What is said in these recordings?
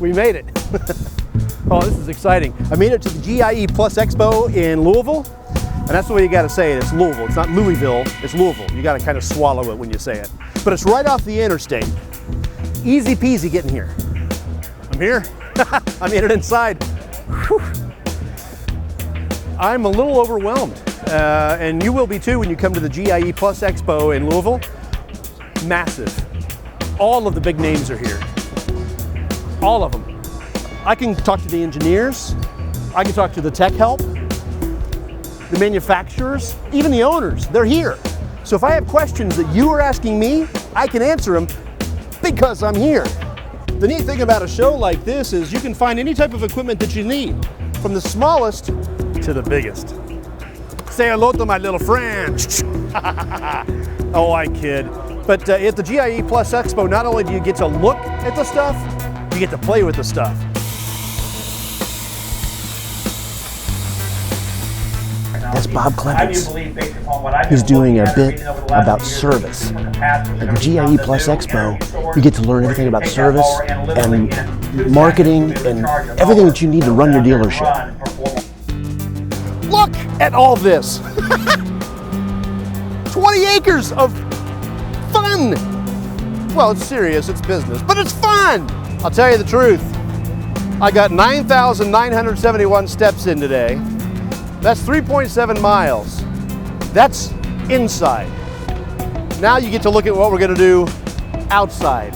We made it. Oh, this is exciting. I made it to the GIE+EXPO in Louisville, and that's the way you gotta say it. It's Louisville. It's not Louisville, it's Louisville. You gotta kind of swallow it when you say it. But it's right off the interstate. Easy peasy getting here. I'm here. I made it inside. Whew. I'm a little overwhelmed, and you will be too when you come to the GIE+EXPO in Louisville. Massive. All of the big names are here. All of them. I can talk to the engineers, I can talk to the tech help, the manufacturers, even the owners, they're here. So if I have questions that you are asking me, I can answer them because I'm here. The neat thing about a show like this is you can find any type of equipment that you need, from the smallest to the biggest. Say hello to my little friend. Oh, I kid. But at the GIE+EXPO, not only do you get to look at the stuff, you get to play with the stuff. That's Bob Clemens. He's doing a bit about service. At the GIE+EXPO, you get to learn everything about service and marketing and everything that you need to run your dealership. Look at all this. 20 acres of fun. Well, it's serious, it's business, but it's fun. I'll tell you the truth. I got 9,971 steps in today. That's 3.7 miles. That's inside. Now you get to look at what we're gonna do outside.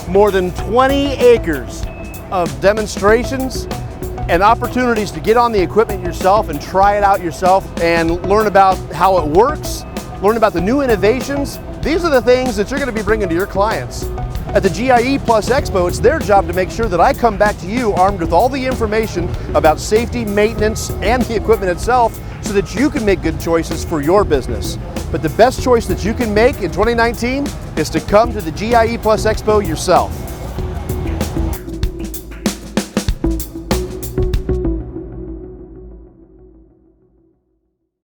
More than 20 acres of demonstrations and opportunities to get on the equipment yourself and try it out yourself and learn about how it works, learn about the new innovations. These are the things that you're gonna be bringing to your clients. At the GIE+EXPO, it's their job to make sure that I come back to you armed with all the information about safety, maintenance, and the equipment itself so that you can make good choices for your business. But the best choice that you can make in 2019 is to come to the GIE+EXPO yourself.